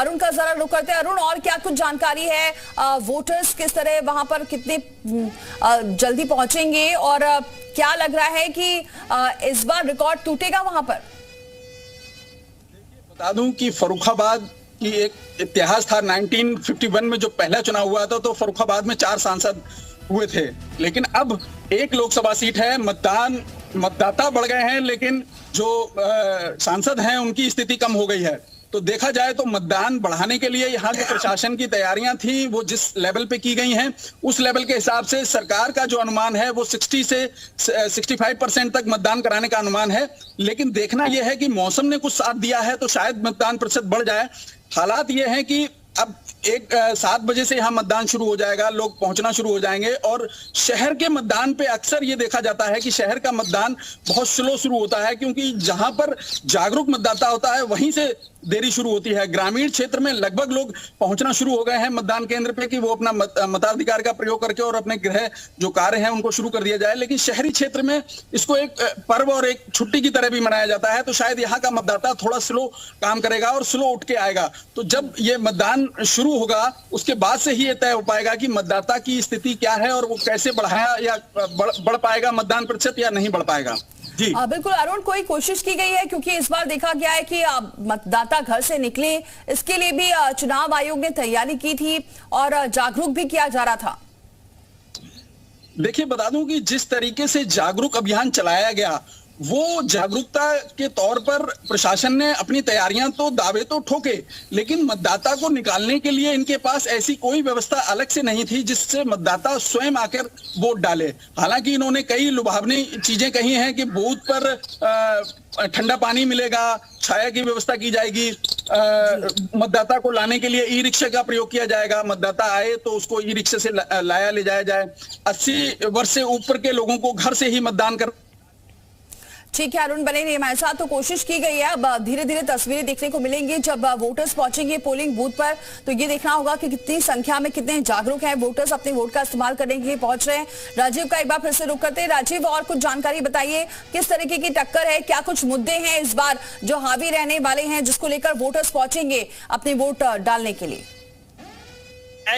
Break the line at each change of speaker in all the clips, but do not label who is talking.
अरुण का जरा रुक करते हैं। अरुण, और क्या कुछ जानकारी है, वोटर्स किस तरह वहां पर कितने जल्दी पहुंचेंगे और क्या लग रहा है कि इस बार रिकॉर्ड टूटेगा वहां पर?
बता दूं कि फर्रुखाबाद की एक इतिहास था। 1951 में जो पहला चुनाव हुआ था तो फर्रुखाबाद में 4 सांसद हुए थे, लेकिन अब 1 लोकसभा सीट है। मतदाता बढ़ गए हैं, लेकिन जो सांसद हैं उनकी स्थिति कम हो गई है। तो देखा जाए तो मतदान बढ़ाने के लिए यहाँ के प्रशासन की तैयारियां थी, वो जिस लेवल पे की गई हैं उस लेवल के हिसाब से सरकार का जो अनुमान है वो 60 से 65% तक मतदान कराने का अनुमान है। लेकिन देखना यह है कि मौसम ने कुछ साथ दिया है तो शायद मतदान प्रतिशत बढ़ जाए। हालात ये हैं कि अब 7 बजे से यहाँ मतदान शुरू हो जाएगा, लोग पहुंचना शुरू हो जाएंगे। और शहर के मतदान पे अक्सर ये देखा जाता है कि शहर का मतदान बहुत स्लो शुरू होता है, क्योंकि जहां पर जागरूक मतदाता होता है वहीं से देरी शुरू होती है। ग्रामीण क्षेत्र में लगभग लोग पहुंचना शुरू हो गए हैं मतदान केंद्र पे कि वो अपना मताधिकार का प्रयोग करके और अपने गृह जो कार्य हैं उनको शुरू कर दिया जाए। लेकिन शहरी क्षेत्र में इसको एक पर्व और एक छुट्टी की तरह भी मनाया जाता है, तो शायद यहाँ का मतदाता थोड़ा स्लो काम करेगा और स्लो उठ के आएगा। तो जब ये मतदान शुरू होगा उसके बाद से ही ये तय हो पाएगा कि मतदाता की स्थिति क्या है और वो कैसे बढ़ाया या बढ़ पाएगा मतदान प्रतिशत या नहीं बढ़ पाएगा। जी
बिल्कुल अरुण, कोई कोशिश की गई है, क्योंकि इस बार देखा गया है कि मतदाता घर से निकले, इसके लिए भी चुनाव आयोग ने तैयारी की थी और जागरूक भी किया जा रहा था।
देखिए, बता दूं कि जिस तरीके से जागरूक अभियान चलाया गया वो जागरूकता के तौर पर प्रशासन ने अपनी तैयारियां तो दावे तो ठोके, लेकिन मतदाता को निकालने के लिए इनके पास ऐसी कोई व्यवस्था अलग से नहीं थी जिससे मतदाता स्वयं आकर वोट डाले। हालांकि इन्होंने कई लुभावनी चीजें कही हैं कि बूथ पर ठंडा पानी मिलेगा, छाया की व्यवस्था की जाएगी, मतदाता को लाने के लिए ई रिक्शा का प्रयोग किया जाएगा, मतदाता आए तो उसको ई रिक्शा से लाया ले जाया जाए, 80 वर्ष से ऊपर के लोगों को घर से ही मतदान कर।
ठीक है अरुण, बने रहिए हमारे साथ। तो कोशिश की गई है, अब धीरे धीरे तस्वीरें देखने को मिलेंगी जब वोटर्स पहुंचेंगे पोलिंग बूथ पर, तो ये देखना होगा कि कितनी संख्या में कितने जागरूक हैं वोटर्स, अपने वोट का इस्तेमाल करने के लिए पहुंच रहे हैं। राजीव का एक बार फिर से रुक करते हैं। राजीव, और कुछ जानकारी बताइए, किस तरीके की टक्कर है, क्या कुछ मुद्दे हैं इस बार जो हावी रहने वाले हैं जिसको लेकर वोटर्स पहुंचेंगे अपने वोट डालने के लिए?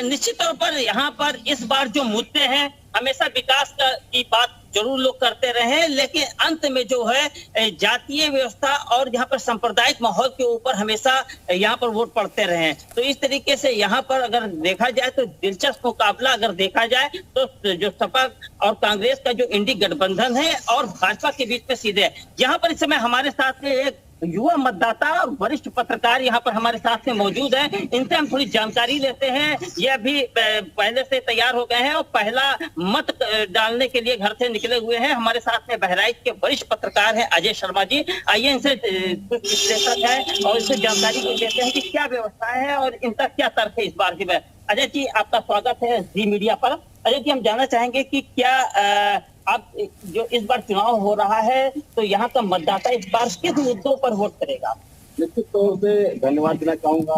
निश्चित तौर पर यहाँ पर इस बार जो मुद्दे हैं, हमेशा विकास की बात जरूर लोग करते रहे, लेकिन अंत में जो है जातीय व्यवस्था और यहाँ पर सांप्रदायिक माहौल के ऊपर हमेशा यहाँ पर वोट पड़ते रहे। तो इस तरीके से यहाँ पर अगर देखा जाए तो दिलचस्प मुकाबला अगर देखा जाए तो जो सपा और कांग्रेस का जो इंडी गठबंधन है और भाजपा के बीच में सीधे है। यहाँ पर इस समय हमारे साथ में एक युवा मतदाता और वरिष्ठ पत्रकार यहाँ पर हमारे साथ में मौजूद हैं, इनसे हम थोड़ी जानकारी लेते हैं। ये अभी पहले से तैयार हो गए हैं और पहला मत डालने के लिए घर से निकले हुए हैं। हमारे साथ में बहराइच के वरिष्ठ पत्रकार हैं अजय शर्मा जी। आइए इनसे कुछ विश्लेषक है और इससे जानकारी लेते हैं कि क्या व्यवस्था है और इनका क्या तर्क है इस बार की। अजय जी, आपका स्वागत है जी मीडिया पर। अजय जी, हम जानना चाहेंगे कि क्या अब जो इस बार चुनाव हो रहा है तो यहाँ का मतदाता इस बार किस मुद्दों पर वोट करेगा?
निश्चित तौर से धन्यवाद देना चाहूंगा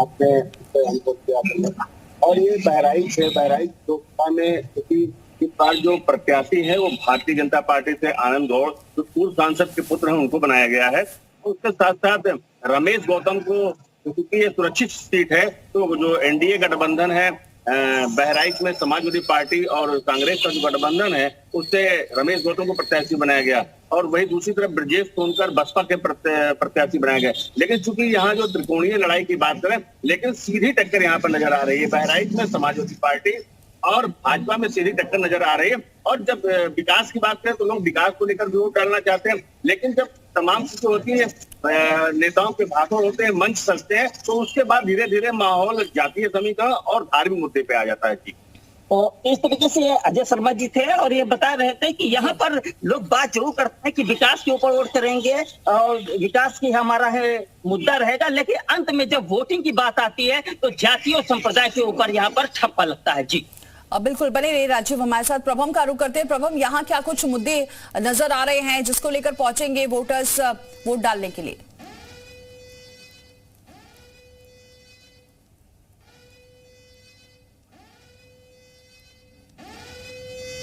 आपने हमको किया। और ये बहराइच लोकसभा में क्योंकि इस बार जो प्रत्याशी है वो भारतीय जनता पार्टी से आनंद गौड़ जो पूर्व सांसद के पुत्र हैं उनको बनाया गया है। उसके साथ साथ रमेश गौतम को, क्योंकि ये सुरक्षित सीट है तो जो एनडीए गठबंधन है बहराइच में समाजवादी पार्टी और कांग्रेस का जो गठबंधन है उससे रमेश गौतम को प्रत्याशी बनाया गया और वही दूसरी तरफ ब्रजेश सोनकर बसपा के प्रत्याशी बनाया गया। लेकिन चूंकि यहाँ जो त्रिकोणीय लड़ाई की बात करें, लेकिन सीधी टक्कर यहाँ पर नजर आ रही है। बहराइच में समाजवादी पार्टी और भाजपा में सीधी टक्कर नजर आ रही है। और जब विकास की बात करें तो लोग विकास को लेकर वोट डालना चाहते हैं, लेकिन जब तमाम चीजें होती है, नेताओं के भाषण होते हैं, मंच सजते हैं, तो उसके बाद धीरे धीरे माहौल जातीय समीकरण और धार्मिक मुद्दे पे आ जाता है। जी,
और इस तरीके से अजय शर्मा जी थे और ये बता रहे थे कि यहाँ पर लोग बात जरूर करते हैं कि विकास के ऊपर वोट करेंगे और विकास की हमारा है मुद्दा रहेगा, लेकिन अंत में जब वोटिंग की बात आती है तो जाति और संप्रदाय के ऊपर यहाँ पर ठप्पा लगता है। जी
बिल्कुल, बने रहे राजीव हमारे साथ। प्रभम का रुख करते हैं। प्रभम, यहाँ क्या कुछ मुद्दे नजर आ रहे हैं जिसको लेकर पहुंचेंगे वोटर्स वोट डालने के लिए?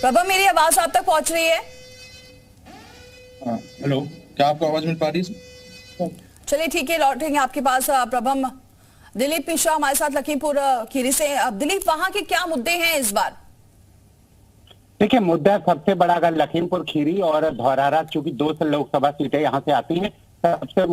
प्रभम, मेरी आवाज आप तक पहुंच रही है?
हेलो, क्या आपको आवाज मिल पा रही है?
चलिए ठीक है, लौटेंगे आपके पास प्रभम। दिलीप मिश्रा हमारे साथ लखीमपुर खीरी से। अब दिलीप, वहां के क्या मुद्दे हैं इस बार?
देखिए, मुद्दा सबसे बड़ा अगर लखीमपुर खीरी और धौरहरा, चूंकि 2 लोकसभा सीटें यहाँ से आती हैं, सबसे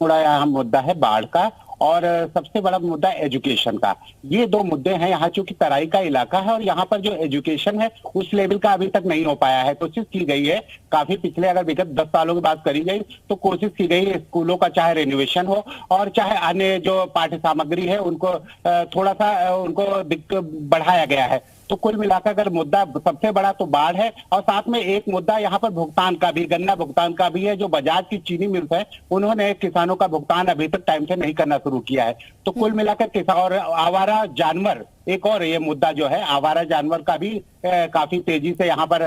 बड़ा यहाँ मुद्दा है बाढ़ का और सबसे बड़ा मुद्दा एजुकेशन का। ये 2 मुद्दे हैं यहाँ, चूंकि तराई का इलाका है और यहाँ पर जो एजुकेशन है उस लेवल का अभी तक नहीं हो पाया है। कोशिश की गई है काफी, पिछले अगर विगत 10 सालों की बात करी गई तो कोशिश की गई है स्कूलों का चाहे रेनोवेशन हो और चाहे अन्य जो पाठ्य सामग्री है उनको थोड़ा सा उनको बढ़ाया गया है। तो कुल मिलाकर अगर मुद्दा सबसे बड़ा तो बाढ़ है और साथ में एक मुद्दा यहाँ पर भुगतान का भी, गन्ना भुगतान का भी है। जो बजाज की चीनी मिल्स है उन्होंने किसानों का भुगतान अभी तक टाइम से नहीं करना शुरू किया है। तो कुल मिलाकर किसान और आवारा जानवर, एक और ये मुद्दा जो है आवारा जानवर का भी काफी तेजी से यहाँ पर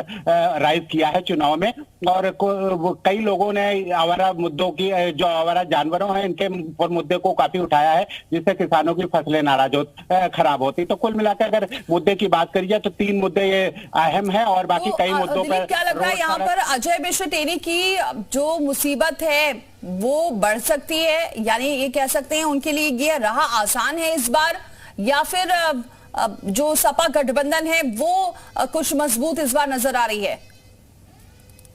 राइज किया है चुनाव में। और कई लोगों ने आवारा मुद्दों की, जो आवारा जानवरों हैं इनके मुद्दे को काफी उठाया है, जिससे किसानों की फसलें खराब होती। तो कुल मिलाकर अगर मुद्दे की बात करी जाए तो 3 मुद्दे ये अहम है और बाकी कई मुद्दों पर
क्या लग रहा है यहाँ पर अजय मिश्र टेनी की जो मुसीबत है वो बढ़ सकती है? यानी ये कह सकते हैं उनके लिए ये राह आसान है इस बार, या फिर जो सपा गठबंधन है वो कुछ मजबूत इस बार नजर आ रही है?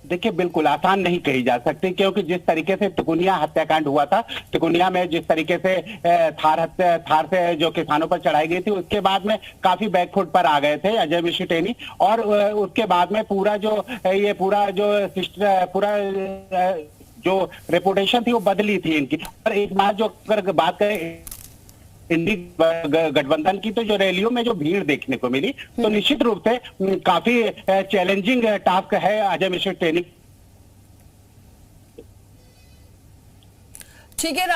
देखिए, बिल्कुल आसान नहीं कही जा सकती, क्योंकि जिस तरीके से तिकुनिया हत्याकांड हुआ था, तिकुनिया में जिस तरीके से थार से जो किसानों पर चढ़ाई गई थी, उसके बाद में काफी बैकफुट पर आ गए थे अजय मिश्र टेनी। और उसके बाद में पूरा जो रेपुटेशन थी वो बदली थी इनकी। और एक बात जो अगर बात करें इंडी गठबंधन की, तो जो रैलियों में जो भीड़ देखने को मिली तो निश्चित रूप से काफी चैलेंजिंग टास्क है अजय मिश्र टेनी।
ठीक है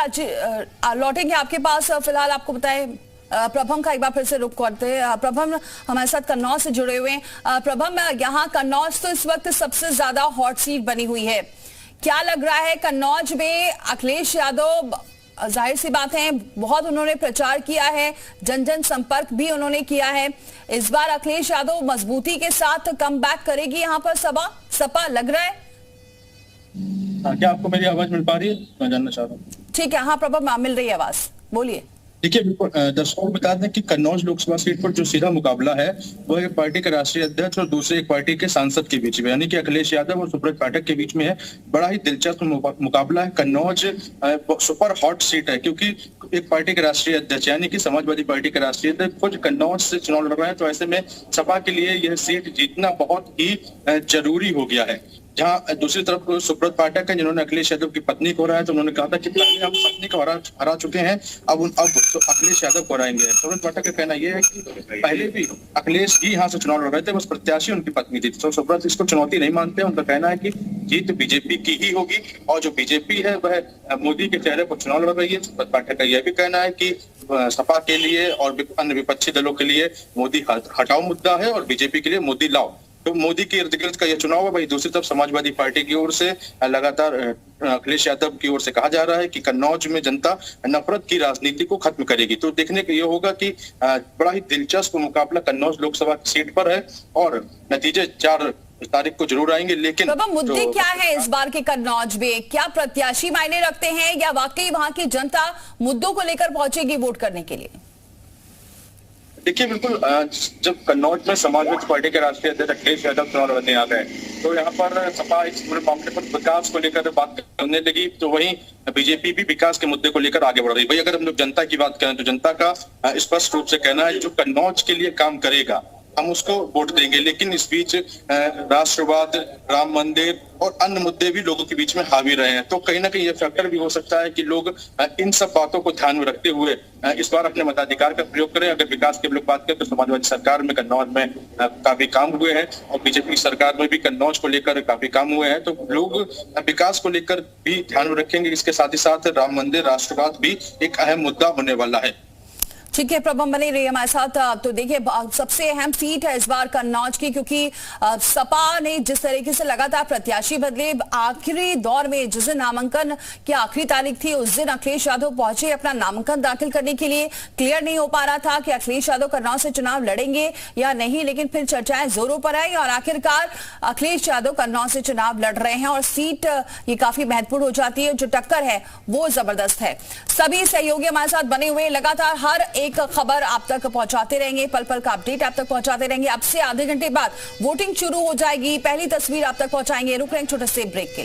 लौटेंगे आपके पास। फिलहाल आपको बताएं प्रभम का एक बार फिर से रुख करते हैं। प्रभम हमारे साथ कन्नौज से जुड़े हुए हैं। प्रभम, यहाँ कन्नौज तो इस वक्त सबसे ज्यादा हॉट सीट बनी हुई है। क्या लग रहा है कन्नौज में अखिलेश यादव, जाहिर सी बात है बहुत उन्होंने प्रचार किया है, जन जन संपर्क भी उन्होंने किया है, इस बार अखिलेश यादव मजबूती के साथ कम बैक करेगी यहाँ पर सपा लग रहा है?
क्या आपको मेरी आवाज मिल पा रही है? मैं जानना चाह रहा हूँ।
ठीक है, हाँ प्रभा मिल रही है आवाज, बोलिए।
देखिए, दर्शकों को बता दें कि कन्नौज लोकसभा सीट पर जो सीधा मुकाबला है वो एक पार्टी के राष्ट्रीय अध्यक्ष और दूसरे एक पार्टी के सांसद के बीच में, यानी कि अखिलेश यादव और सुब्रत पाठक के बीच में है। बड़ा ही दिलचस्प मुकाबला है। कन्नौज सुपर हॉट सीट है, क्योंकि एक पार्टी के राष्ट्रीय अध्यक्ष यानी कि समाजवादी पार्टी के राष्ट्रीय अध्यक्ष खुद कन्नौज से चुनाव लड़ रहे हैं। तो ऐसे में सपा के लिए यह सीट जीतना बहुत ही जरूरी हो गया है। जहां दूसरी तरफ सुब्रत पाठक है, जिन्होंने अखिलेश यादव की पत्नी को हराया, तो उन्होंने कहा था कि पहले हम पत्नी को हरा चुके हैं, अब तो अखिलेश यादव को हराएंगे। सुब्रत पाठक का कहना यह है कि पहले भी अखिलेश जी यहाँ से चुनाव लड़ रहे थे, बस प्रत्याशी उनकी पत्नी थी। तो सुब्रत इसको चुनौती नहीं मानते। उनका कहना है कि जीत बीजेपी की ही होगी और जो बीजेपी है वह मोदी के चेहरे पर चुनाव लड़ रही है। सुब्रत पाठक का यह भी कहना है कि सपा के लिए और अन्य विपक्षी दलों के लिए मोदी हटाओ मुद्दा है और बीजेपी के लिए मोदी लाओ। तो मोदी के इर्द गिर्द का यह चुनाव है। वही दूसरी तरफ समाजवादी पार्टी की ओर से लगातार अखिलेश यादव की ओर से कहा जा रहा है कि कन्नौज में जनता नफरत की राजनीति को खत्म करेगी। तो देखने को यह होगा कि बड़ा ही दिलचस्प मुकाबला कन्नौज लोकसभा सीट पर है और नतीजे 4 तारीख को जरूर आएंगे। लेकिन
मुद्दे क्या है इस बार के कन्नौज में? क्या प्रत्याशी मायने रखते हैं या वाकई वहां की जनता मुद्दों को लेकर पहुंचेगी वोट करने के लिए?
देखिए, बिल्कुल जब कन्नौज में समाजवादी पार्टी के राष्ट्रीय अध्यक्ष अखिलेश यादव चुनाव लड़ने आ गए तो यहाँ पर सपा इस पूरे मामले पर विकास को लेकर बात करने लगी, तो वहीं बीजेपी भी विकास के मुद्दे को लेकर आगे बढ़ रही। भाई अगर हम लोग जनता की बात करें तो जनता का स्पष्ट रूप से कहना है जो कन्नौज के लिए काम करेगा हम उसको वोट देंगे। लेकिन इस बीच राष्ट्रवाद, राम मंदिर और अन्य मुद्दे भी लोगों के बीच में हावी रहे हैं। तो कहीं ना कहीं ये फैक्टर भी हो सकता है कि लोग इन सब बातों को ध्यान में रखते हुए इस बार अपने मताधिकार का प्रयोग करें। अगर विकास की लोग बात करें तो समाजवादी सरकार में कन्नौज में काफी काम हुए हैं और बीजेपी सरकार में भी कन्नौज को लेकर काफी काम हुए हैं। तो लोग विकास को लेकर भी ध्यान में रखेंगे। इसके साथ ही साथ राम मंदिर, राष्ट्रवाद भी एक अहम मुद्दा होने वाला है।
ठीक है, प्रबम बने रही हमारे साथ। तो देखिए, सबसे अहम सीट है इस बार कन्नौज की, क्योंकि सपा ने जिस तरीके से लगातार प्रत्याशी बदले, आखिरी दौर में जिस दिन नामांकन की आखिरी तारीख थी उस दिन अखिलेश यादव पहुंचे अपना नामांकन दाखिल करने के लिए। क्लियर नहीं हो पा रहा था कि अखिलेश यादव कन्नौज से चुनाव लड़ेंगे या नहीं, लेकिन फिर चर्चाएं जोरों पर आई और आखिरकार अखिलेश यादव कन्नौज से चुनाव लड़ रहे हैं और सीट ये काफी महत्वपूर्ण हो जाती है। जो टक्कर है वो जबरदस्त है। सभी सहयोगी हमारे साथ बने हुए, लगातार हर एक खबर आप तक पहुंचाते रहेंगे, पल पल का अपडेट आप तक पहुंचाते रहेंगे। अब से आधे घंटे बाद वोटिंग शुरू हो जाएगी, पहली तस्वीर आप तक पहुंचाएंगे। रुक रहे हैं छोटे से ब्रेक के।